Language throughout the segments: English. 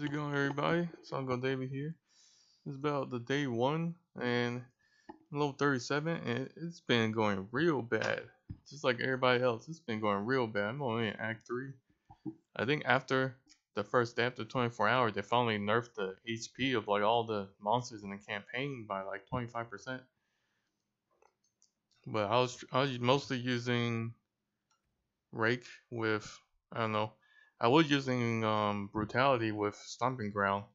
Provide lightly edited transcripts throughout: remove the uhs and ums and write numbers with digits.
How's it going, everybody? Songo David here. It's about the day one and level 37, and it's been going real bad. Just like everybody else, it's been going real bad. I'm only in Act 3. I think after the first day, after 24 hours, they finally nerfed the HP of like all the monsters in the campaign by like 25%. But I was mostly using Rake with, I don't know, I was using Brutality with Stomping Ground.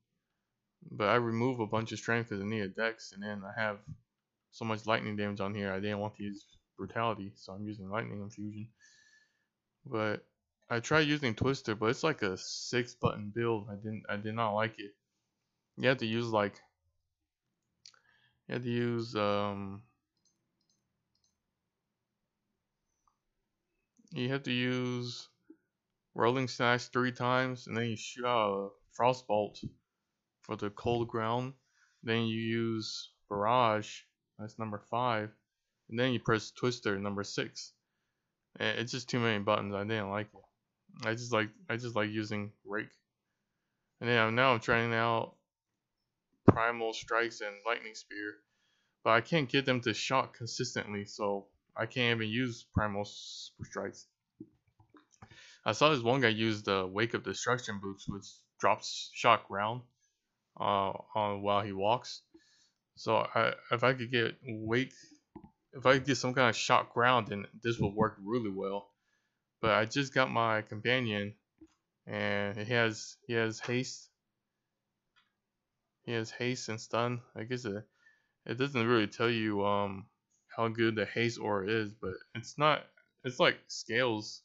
But I remove a bunch of strength because I need a dex, and then I have so much lightning damage on here. I didn't want to use brutality, so I'm using lightning infusion. But I tried using Twister, but it's like a 6-button build. I did not like it. You have to use you have to use you have to use Rolling Slash 3 times, and then you shoot out a Frostbolt for the cold ground. Then you use Barrage, that's number 5, and then you press Twister, number 6. And it's just too many buttons. I didn't like it. I just like using Rake. And then now I'm trying out Primal Strikes and Lightning Spear, but I can't get them to shock consistently, so I can't even use Primal Strikes. I saw this one guy use the Wake of Destruction boots, which drops shock ground on while he walks. So if I could get some kind of shock ground, then this will work really well. But I just got my companion, and he has haste. He has haste and stun. I guess it doesn't really tell you how good the haste aura is, but it's not. It's like scales.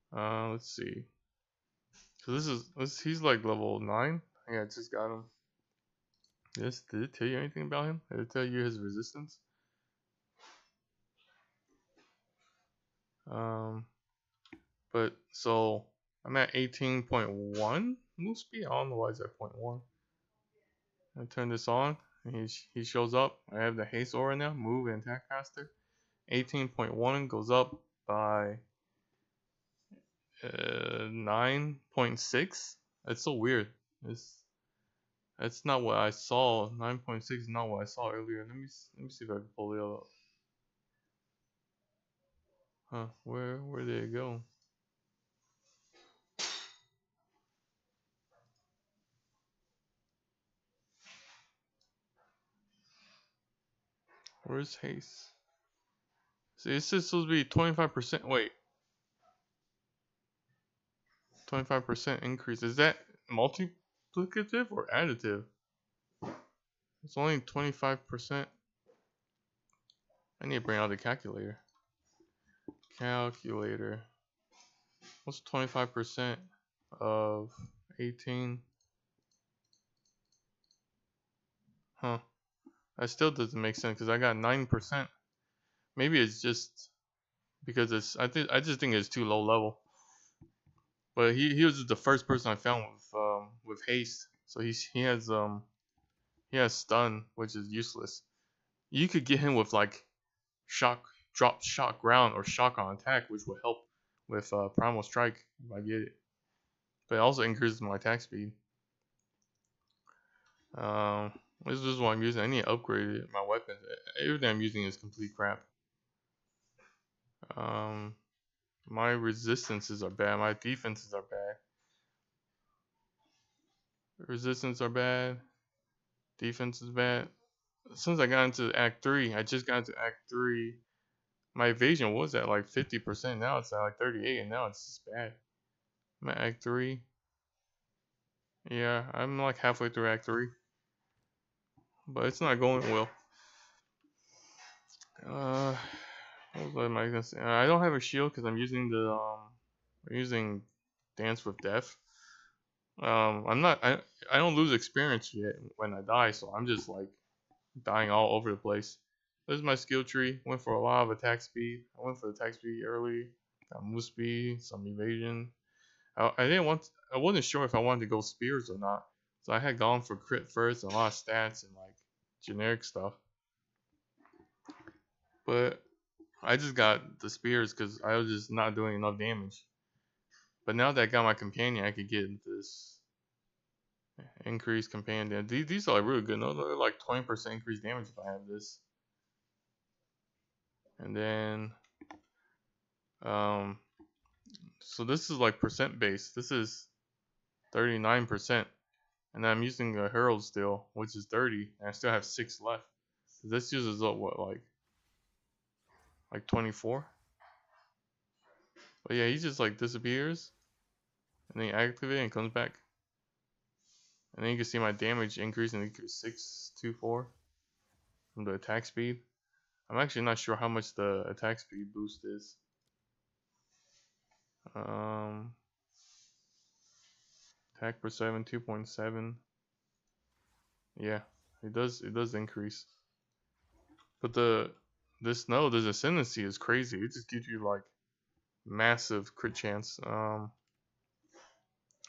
Let's see. So he's like level 9. I just got him. Did it tell you anything about him? Did it tell you his resistance? But so I'm at 18.1 move speed. I don't know why it's at 0.1. I turn this on, and he shows up. I have the haste aura now, move and attack faster. 18.1 goes up by 9.6. That's so weird. That's not what I saw. 9.6 is not what I saw earlier. Let me see if I can pull it up. Huh? Where did it go? Where's haste? See, it's just supposed to be 25%. Wait, 25% increase. Is that multiplicative or additive? It's only 25%. I need to bring out the calculator. Calculator. What's 25% of 18? Huh. That still doesn't make sense because I got 9%. Maybe it's just because I just think it's too low level. But he was the first person I found with haste. So he has stun, which is useless. You could get him with like drop shock ground or shock on attack, which would help with primal strike if I get it. But it also increases my attack speed. This is what I'm using. I need to upgrade my weapons. Everything I'm using is complete crap. My resistances are bad. My defenses are bad. Resistance are bad. Defense is bad. Since I got into Act 3, I just got into Act 3. My evasion was at like 50%. Now it's at like 38, and now it's just bad. I'm at Act 3. Yeah, I'm like halfway through Act 3. But it's not going well. What am I gonna say? I don't have a shield because I'm using Dance with Death. I don't lose experience yet when I die, so I'm just like dying all over the place. This is my skill tree. Went for a lot of attack speed. I went for attack speed early. Got move speed, some evasion. I wasn't sure if I wanted to go spears or not, so I had gone for crit first and a lot of stats and like generic stuff. But I just got the spears because I was just not doing enough damage. But now that I got my companion, I could get this. Increase companion damage. These are like really good. No, they're like 20% increased damage if I have this. And then, so this is like percent based. This is 39%. And I'm using a Herald still, which is 30. And I still have 6 left. So this uses up what, like 24? But yeah, he just like disappears. And then you activate it and comes back. And then you can see my damage increase and increase 624 from the attack speed. I'm actually not sure how much the attack speed boost is. Attack per 7, 2.7. Yeah, it does increase. But this ascendancy is crazy. It just gives you like massive crit chance.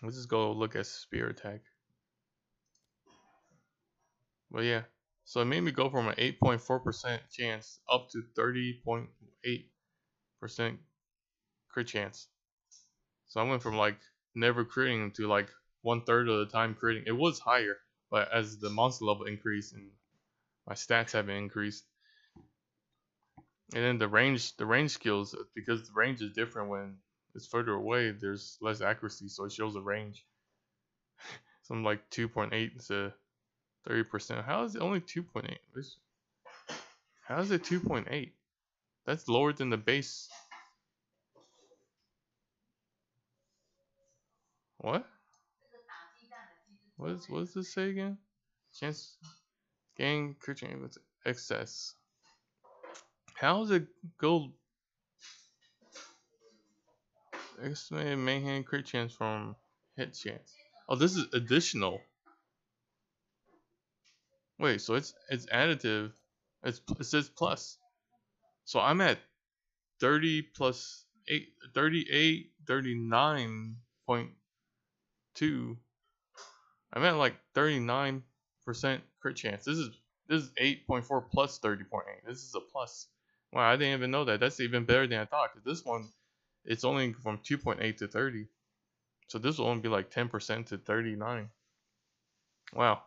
Let's just go look at spear attack. But yeah, so it made me go from an 8.4% chance up to 30.8% crit chance. So I went from like never critting to like 1/3 of the time critting. It was higher, but as the monster level increased and my stats have increased, and then the range skills, because the range is different when it's further away. There's less accuracy, so it shows a range. Something like 2.8 to 30%. How is it only 2.8? How is it 2.8? That's lower than the base. What? What does this say again? Chance gain crit chance with excess. How does it go? Estimated main hand crit chance from hit chance. Oh, this is additional. Wait, so it's additive. It says plus. So I'm at 30 plus 8, 38, 39.2. I'm at like 39% crit chance. This is 8.4 plus 30.8. This is a plus. Wow, I didn't even know that. That's even better than I thought. Cause this one, it's only from 2.8 to 30. So this will only be like 10% to 39. Wow.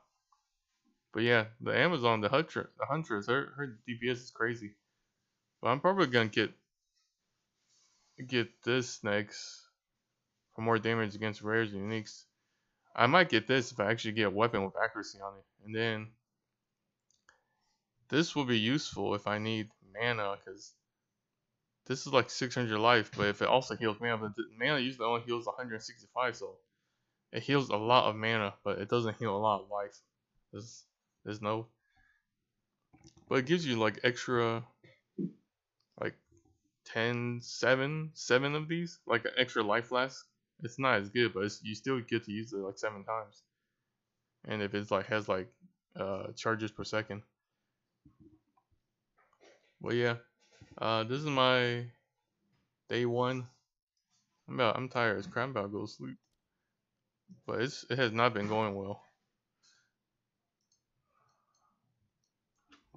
But yeah, the Amazon, the Huntress, her DPS is crazy. But I'm probably gonna get this next for more damage against rares and uniques. I might get this if I actually get a weapon with accuracy on it. And then this will be useful if I need mana, because this is like 600 life, but if it also heals mana, but mana usually only heals 165, so it heals a lot of mana, but it doesn't heal a lot of life. There's no, but it gives you like extra, like 7 of these, like an extra life flask. It's not as good, but you still get to use it like 7 times. And if it's like has like charges per second. But yeah, this is my day 1. I'm tired as crap. I'm about to go to sleep. But it has not been going well.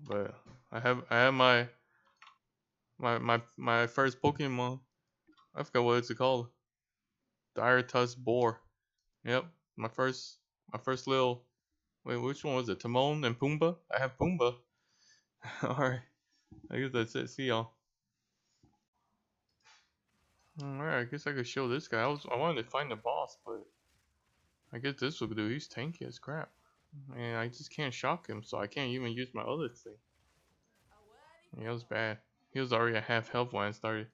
But I have my first Pokemon. I forgot what it's called. Dire Tusk Boar. Yep, my first little. Wait, which one was it? Timon and Pumbaa? I have Pumbaa. Alright, I guess that's it. See y'all. Alright, I guess I could show this guy. I wanted to find the boss, but I guess this will do. He's tanky as crap. And I just can't shock him, so I can't even use my other thing. Yeah, it was bad. He was already at half health when I started.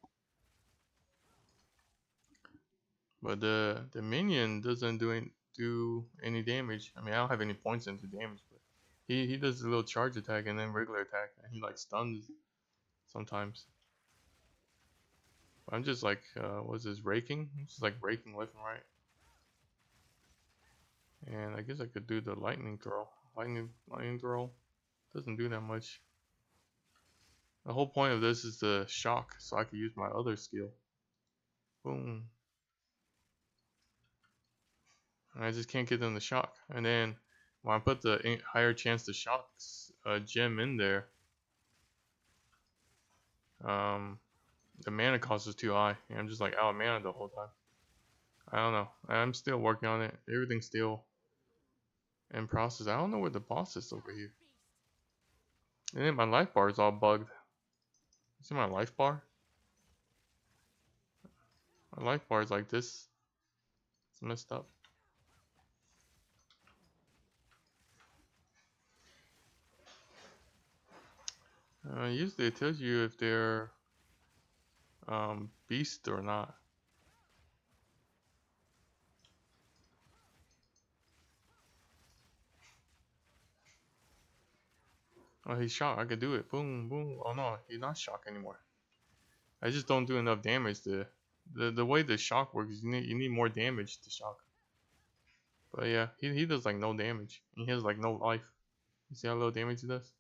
But the minion doesn't do any damage. I mean, I don't have any points into damage, but he does a little charge attack and then regular attack, and he like stuns sometimes. But I'm just like, what's this, raking? I'm just like raking left and right. And I guess I could do the lightning throw. Lightning throw doesn't do that much. The whole point of this is the shock, so I could use my other skill. Boom. And I just can't get them to shock. And then when I put the higher chance to shock gem in there, the mana cost is too high. And I'm just like out of mana the whole time. I don't know. I'm still working on it. Everything's still in process. I don't know where the boss is over here. And then my life bar is all bugged. See my life bar? My life bar is like this. It's messed up. Usually it tells you if they're beast or not. Oh, he's shocked. I could do it. Boom, boom. Oh no, he's not shocked anymore. I just don't do enough damage to. The way the shock works, you need more damage to shock. But yeah, he does like no damage. He has like no life. You see how little damage he does?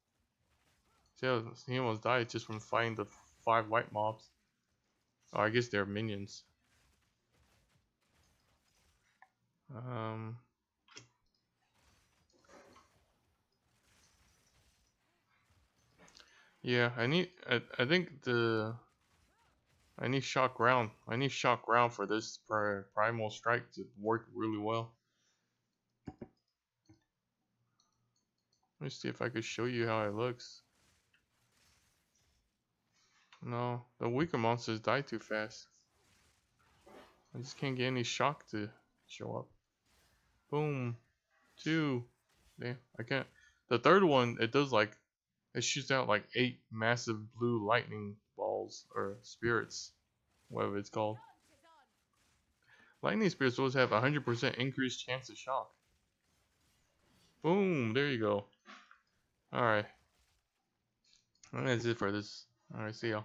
See how he almost died just from fighting the 5 white mobs. Oh, I guess they're minions. Um. Yeah, I think I need shock ground. I need shock ground for this primal strike to work really well. Let me see if I could show you how it looks. No, the weaker monsters die too fast. I just can't get any shock to show up. Boom. 2. Damn, I can't. The third one, it does like, it shoots out like 8 massive blue lightning balls, or spirits, whatever it's called. Lightning spirits always have 100% increased chance of shock. Boom, there you go. Alright. That's it for this. Alright, see y'all.